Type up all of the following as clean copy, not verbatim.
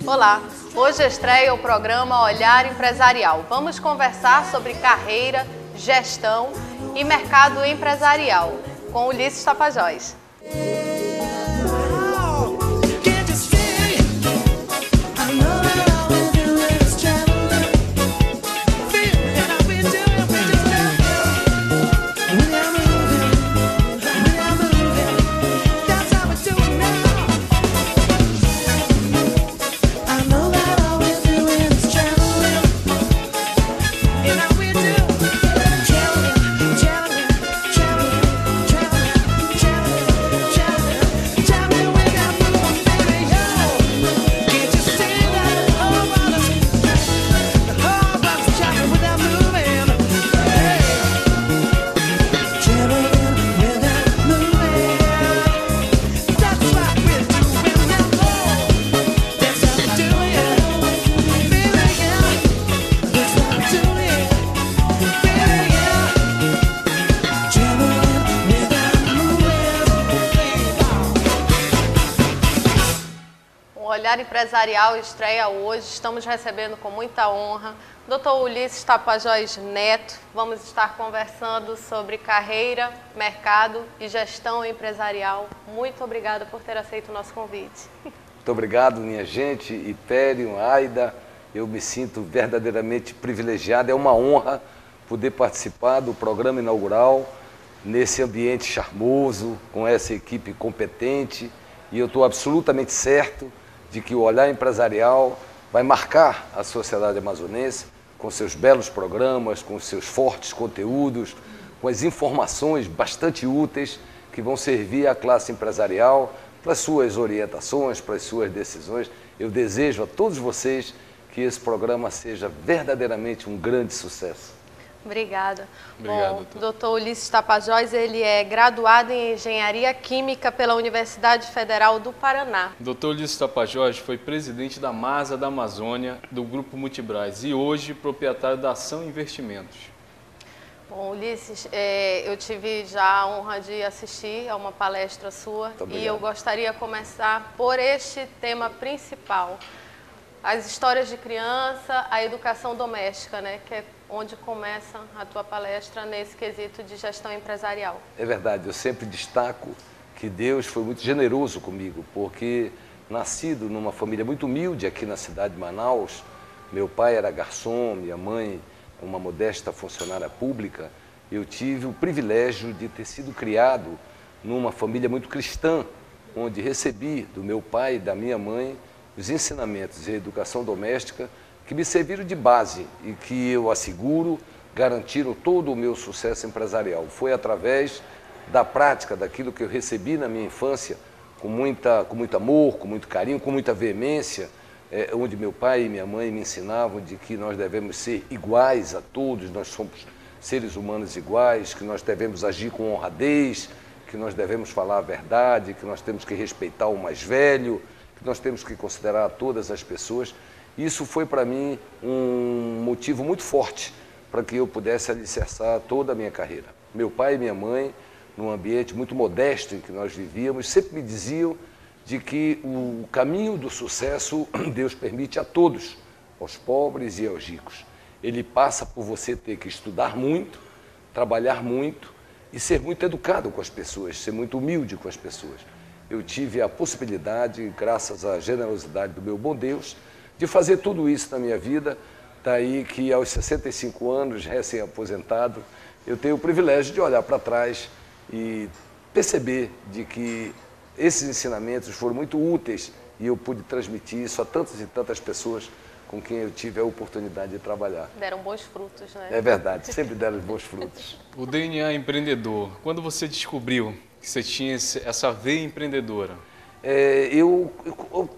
Olá, hoje estreia o programa Olhar Empresarial. Vamos conversar sobre carreira, gestão e mercado empresarial com Ulisses Tapajós. O Olhar Empresarial estreia hoje, estamos recebendo com muita honra o Dr. Ulisses Tapajós Neto. Vamos estar conversando sobre carreira, mercado e gestão empresarial. Muito obrigada por ter aceito o nosso convite. Muito obrigado, minha gente, Ipério, Aida. Eu me sinto verdadeiramente privilegiado, é uma honra poder participar do programa inaugural nesse ambiente charmoso, com essa equipe competente, e eu estou absolutamente certo de que o Olhar Empresarial vai marcar a sociedade amazonense com seus belos programas, com seus fortes conteúdos, com as informações bastante úteis que vão servir à classe empresarial para as suas orientações, para as suas decisões. Eu desejo a todos vocês que esse programa seja verdadeiramente um grande sucesso. Obrigada. Obrigado, Bom, Dr. Ulisses Tapajós, ele é graduado em Engenharia Química pela Universidade Federal do Paraná. Dr. Ulisses Tapajós foi presidente da MASA da Amazônia, do Grupo Multibras, e hoje proprietário da Ação Investimentos. Bom, Ulisses, eu tive já a honra de assistir a uma palestra sua e eu gostaria de começar por este tema principal. As histórias de criança, a educação doméstica, né, que é onde começa a tua palestra nesse quesito de gestão empresarial. É verdade, eu sempre destaco que Deus foi muito generoso comigo, porque nascido numa família muito humilde aqui na cidade de Manaus, meu pai era garçom, minha mãe uma modesta funcionária pública, eu tive o privilégio de ter sido criado numa família muito cristã, onde recebi do meu pai e da minha mãe os ensinamentos e a educação doméstica que me serviram de base e que eu asseguro garantiram todo o meu sucesso empresarial. Foi através da prática daquilo que eu recebi na minha infância, com muito amor, com muito carinho, com muita veemência, onde meu pai e minha mãe me ensinavam de que nós devemos ser iguais a todos, nós somos seres humanos iguais, que nós devemos agir com honradez, que nós devemos falar a verdade, que nós temos que respeitar o mais velho, que nós temos que considerar todas as pessoas. Isso foi para mim um motivo muito forte para que eu pudesse alicerçar toda a minha carreira. Meu pai e minha mãe, num ambiente muito modesto em que nós vivíamos, sempre me diziam de que o caminho do sucesso Deus permite a todos, aos pobres e aos ricos. Ele passa por você ter que estudar muito, trabalhar muito e ser muito educado com as pessoas, ser muito humilde com as pessoas. Eu tive a possibilidade, graças à generosidade do meu bom Deus, de fazer tudo isso na minha vida. Daí que aos 65 anos, recém-aposentado, eu tenho o privilégio de olhar para trás e perceber de que esses ensinamentos foram muito úteis e eu pude transmitir isso a tantas e tantas pessoas com quem eu tive a oportunidade de trabalhar. Deram bons frutos, né? É verdade, sempre deram bons frutos. O DNA empreendedor, quando você descobriu que você tinha essa veia empreendedora?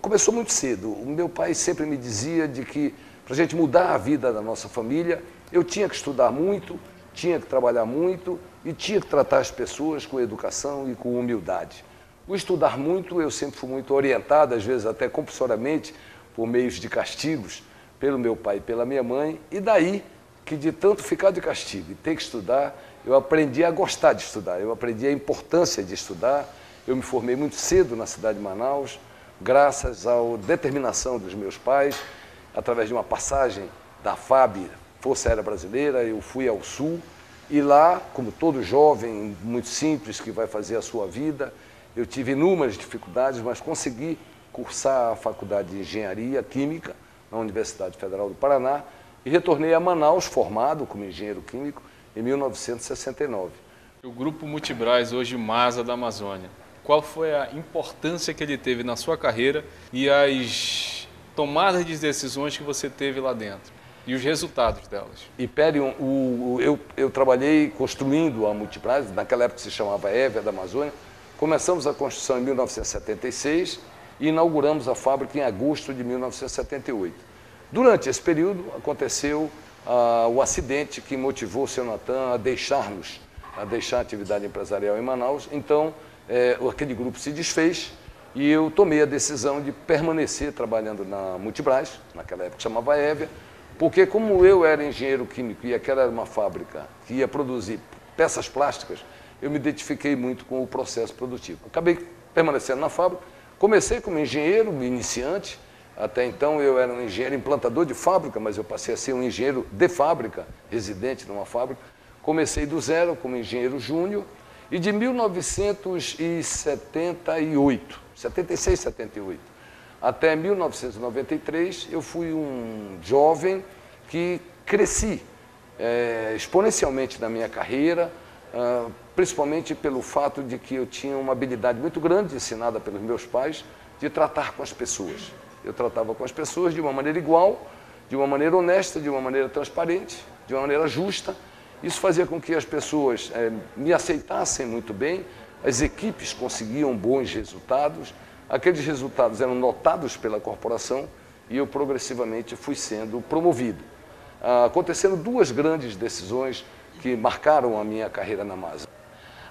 Começou muito cedo. O meu pai sempre me dizia de que para a gente mudar a vida da nossa família, eu tinha que estudar muito, tinha que trabalhar muito e tinha que tratar as pessoas com educação e com humildade. O estudar muito, eu sempre fui muito orientado, às vezes até compulsoriamente, por meios de castigos, pelo meu pai e pela minha mãe, e daí que de tanto ficar de castigo e ter que estudar, eu aprendi a gostar de estudar, eu aprendi a importância de estudar. Eu me formei muito cedo na cidade de Manaus, graças à determinação dos meus pais, através de uma passagem da FAB, Força Aérea Brasileira, eu fui ao Sul, e lá, como todo jovem, muito simples, que vai fazer a sua vida, eu tive inúmeras dificuldades, mas consegui cursar a Faculdade de Engenharia Química na Universidade Federal do Paraná e retornei a Manaus, formado como engenheiro químico, em 1969. O Grupo Multibras, hoje MASA da Amazônia, qual foi a importância que ele teve na sua carreira e as tomadas de decisões que você teve lá dentro e os resultados delas? Hyperion, eu trabalhei construindo a Multibras, naquela época se chamava Évia da Amazônia. Começamos a construção em 1976 e inauguramos a fábrica em agosto de 1978. Durante esse período aconteceu o acidente que motivou o seu Natan a deixar a atividade empresarial em Manaus. Então, aquele grupo se desfez e eu tomei a decisão de permanecer trabalhando na Multibras, naquela época chamava Évia, porque como eu era engenheiro químico e aquela era uma fábrica que ia produzir peças plásticas, eu me identifiquei muito com o processo produtivo. Acabei permanecendo na fábrica, comecei como engenheiro iniciante, até então eu era um engenheiro implantador de fábrica, mas eu passei a ser um engenheiro de fábrica, residente numa fábrica. Comecei do zero como engenheiro júnior e de 1978, 76, 78, até 1993 eu fui um jovem que cresci exponencialmente na minha carreira, principalmente pelo fato de que eu tinha uma habilidade muito grande, ensinada pelos meus pais, de tratar com as pessoas. Eu tratava com as pessoas de uma maneira igual, de uma maneira honesta, de uma maneira transparente, de uma maneira justa. Isso fazia com que as pessoas me aceitassem muito bem, as equipes conseguiam bons resultados, aqueles resultados eram notados pela corporação e eu progressivamente fui sendo promovido. Aconteceram duas grandes decisões que marcaram a minha carreira na MASA.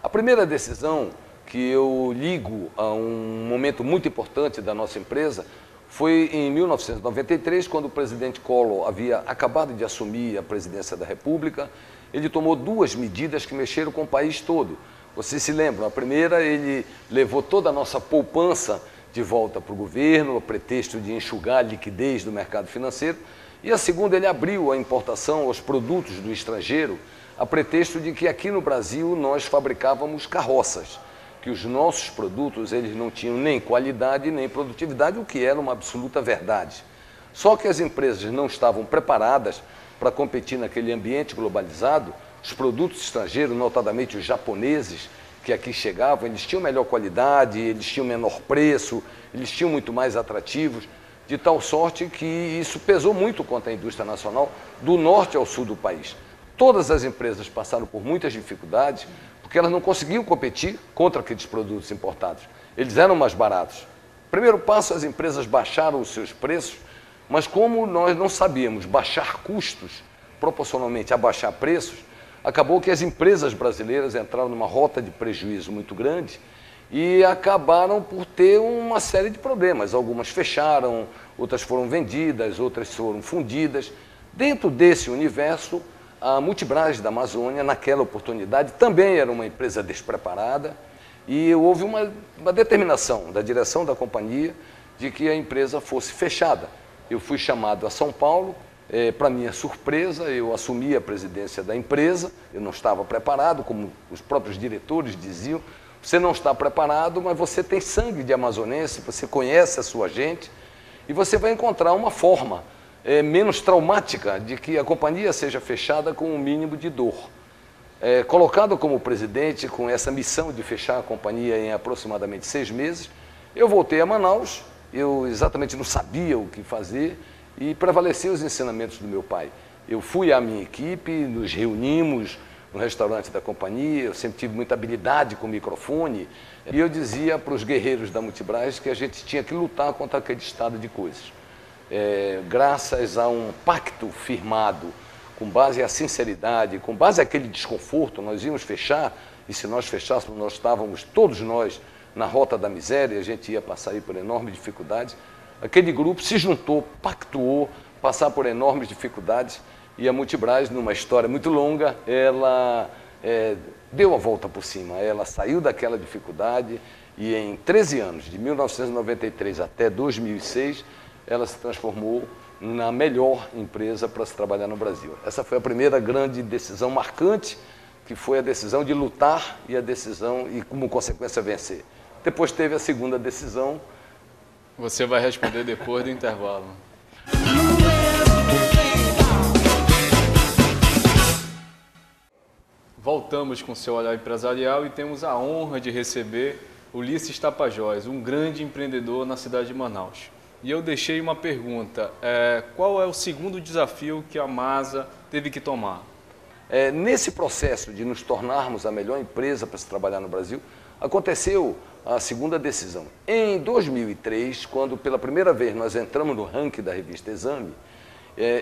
A primeira decisão que eu ligo a um momento muito importante da nossa empresa foi em 1993, quando o presidente Collor havia acabado de assumir a presidência da República. Ele tomou duas medidas que mexeram com o país todo. Vocês se lembram, a primeira, ele levou toda a nossa poupança de volta para o governo, a pretexto de enxugar a liquidez do mercado financeiro. E a segunda, ele abriu a importação aos produtos do estrangeiro, a pretexto de que aqui no Brasil nós fabricávamos carroças, que os nossos produtos eles não tinham nem qualidade nem produtividade, o que era uma absoluta verdade. Só que as empresas não estavam preparadas para competir naquele ambiente globalizado. Os produtos estrangeiros, notadamente os japoneses, que aqui chegavam, eles tinham melhor qualidade, eles tinham menor preço, eles tinham muito mais atrativos, de tal sorte que isso pesou muito contra a indústria nacional do norte ao sul do país. Todas as empresas passaram por muitas dificuldades, porque elas não conseguiam competir contra aqueles produtos importados. Eles eram mais baratos. Primeiro passo, as empresas baixaram os seus preços, mas como nós não sabíamos baixar custos proporcionalmente a baixar preços, acabou que as empresas brasileiras entraram numa rota de prejuízo muito grande e acabaram por ter uma série de problemas. Algumas fecharam, outras foram vendidas, outras foram fundidas. Dentro desse universo, a Multibras da Amazônia, naquela oportunidade, também era uma empresa despreparada e houve uma determinação da direção da companhia de que a empresa fosse fechada. Eu fui chamado a São Paulo, para minha surpresa, eu assumi a presidência da empresa, eu não estava preparado, como os próprios diretores diziam, você não está preparado, mas você tem sangue de amazonense, você conhece a sua gente e você vai encontrar uma forma menos traumática de que a companhia seja fechada com um mínimo de dor. Colocado como presidente com essa missão de fechar a companhia em aproximadamente 6 meses, eu voltei a Manaus, eu exatamente não sabia o que fazer e prevaleci os ensinamentos do meu pai. Eu fui à minha equipe, nos reunimos no restaurante da companhia, eu sempre tive muita habilidade com o microfone e eu dizia para os guerreiros da Multibras que a gente tinha que lutar contra aquele estado de coisas. Graças a um pacto firmado, com base à sinceridade, com base àquele desconforto, nós íamos fechar, e se nós fechássemos, nós estávamos, todos nós, na rota da miséria, a gente ia passar aí por enormes dificuldades. Aquele grupo se juntou, pactuou, passar por enormes dificuldades, e a Multibras, numa história muito longa, ela deu a volta por cima, ela saiu daquela dificuldade, E em 13 anos, de 1993 até 2006, ela se transformou na melhor empresa para se trabalhar no Brasil. Essa foi a primeira grande decisão marcante, que foi a decisão de lutar e a decisão, e como consequência, vencer. Depois teve a segunda decisão. Você vai responder depois do intervalo. Voltamos com o Seu Olhar Empresarial e temos a honra de receber Ulisses Tapajós, um grande empreendedor na cidade de Manaus. E eu deixei uma pergunta, qual é o segundo desafio que a Masa teve que tomar? Nesse processo de nos tornarmos a melhor empresa para se trabalhar no Brasil, aconteceu a segunda decisão. Em 2003, quando pela primeira vez nós entramos no ranking da revista Exame,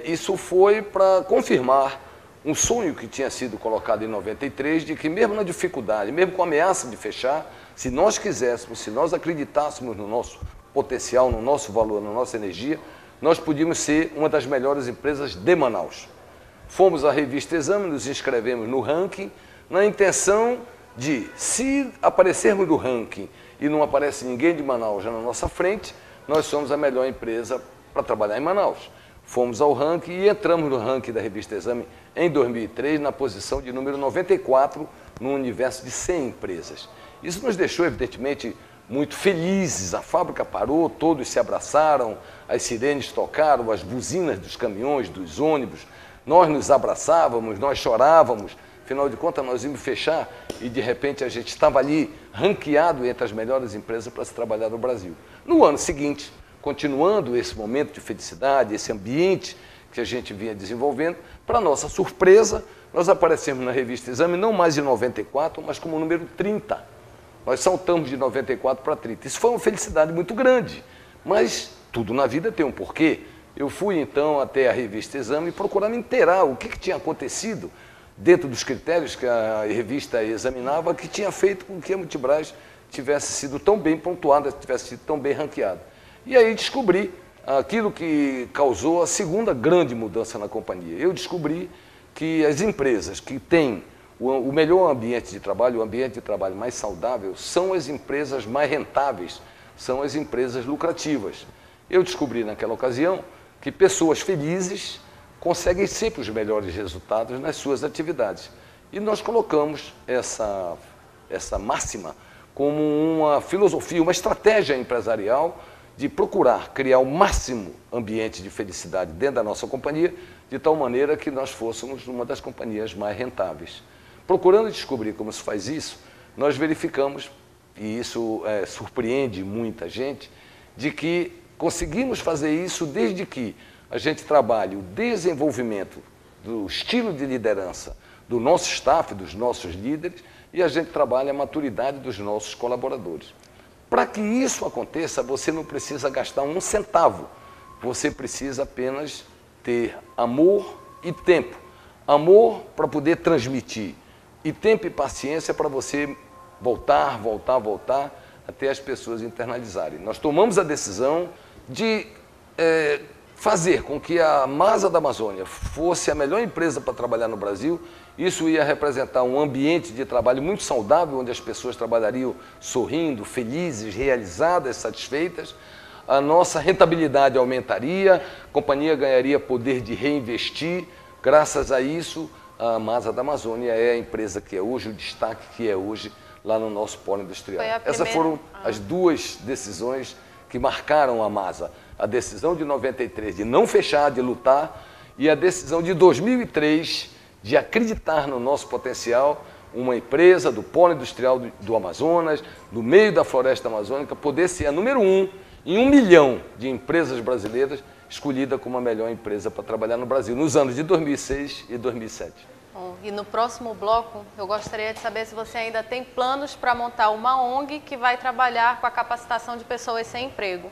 isso foi para confirmar um sonho que tinha sido colocado em 93, de que mesmo na dificuldade, mesmo com a ameaça de fechar, se nós quiséssemos, se nós acreditássemos no nosso potencial, no nosso valor, na nossa energia, nós podíamos ser uma das melhores empresas de Manaus. Fomos à revista Exame, nos inscrevemos no ranking, na intenção de, se aparecermos no ranking e não aparece ninguém de Manaus já na nossa frente, nós somos a melhor empresa para trabalhar em Manaus. Fomos ao ranking e entramos no ranking da revista Exame em 2003, na posição de número 94, no universo de 100 empresas. Isso nos deixou, evidentemente, muito felizes. A fábrica parou, todos se abraçaram, as sirenes tocaram, as buzinas dos caminhões, dos ônibus, nós nos abraçávamos, nós chorávamos. Afinal de contas, nós íamos fechar e, de repente, a gente estava ali ranqueado entre as melhores empresas para se trabalhar no Brasil. No ano seguinte, continuando esse momento de felicidade, esse ambiente que a gente vinha desenvolvendo, para nossa surpresa, nós aparecemos na revista Exame não mais de 94, mas como número 30. Nós saltamos de 94 para 30. Isso foi uma felicidade muito grande, mas tudo na vida tem um porquê. Eu fui, então, até a revista Exame procurar me inteirar o que tinha acontecido dentro dos critérios que a revista examinava, que tinha feito com que a Multibras tivesse sido tão bem pontuada, tivesse sido tão bem ranqueada. E aí descobri aquilo que causou a segunda grande mudança na companhia. Eu descobri que as empresas que têm o melhor ambiente de trabalho, o ambiente de trabalho mais saudável, são as empresas mais rentáveis, são as empresas lucrativas. Eu descobri naquela ocasião que pessoas felizes conseguem sempre os melhores resultados nas suas atividades. E nós colocamos essa máxima como uma filosofia, uma estratégia empresarial de procurar criar o máximo ambiente de felicidade dentro da nossa companhia, de tal maneira que nós fôssemos uma das companhias mais rentáveis. Procurando descobrir como se faz isso, nós verificamos, e isso surpreende muita gente, de que conseguimos fazer isso desde que a gente trabalhe o desenvolvimento do estilo de liderança do nosso staff, dos nossos líderes, e a gente trabalha a maturidade dos nossos colaboradores. Para que isso aconteça, você não precisa gastar um centavo, você precisa apenas ter amor e tempo. Amor para poder transmitir e tempo e paciência para você voltar até as pessoas internalizarem. Nós tomamos a decisão de fazer com que a Masa da Amazônia fosse a melhor empresa para trabalhar no Brasil. Isso ia representar um ambiente de trabalho muito saudável, onde as pessoas trabalhariam sorrindo, felizes, realizadas, satisfeitas. A nossa rentabilidade aumentaria, a companhia ganharia poder de reinvestir. Graças a isso, a Masa da Amazônia é a empresa que é hoje, o destaque que é hoje lá no nosso polo industrial. Essas foram as duas decisões que marcaram a Masa. A decisão de 93 de não fechar, de lutar, e a decisão de 2003 de acreditar no nosso potencial, uma empresa do polo industrial do Amazonas, do meio da floresta amazônica, poder ser a número 1 em 1 milhão de empresas brasileiras, escolhida como a melhor empresa para trabalhar no Brasil, nos anos de 2006 e 2007. Bom, e no próximo bloco, eu gostaria de saber se você ainda tem planos para montar uma ONG que vai trabalhar com a capacitação de pessoas sem emprego.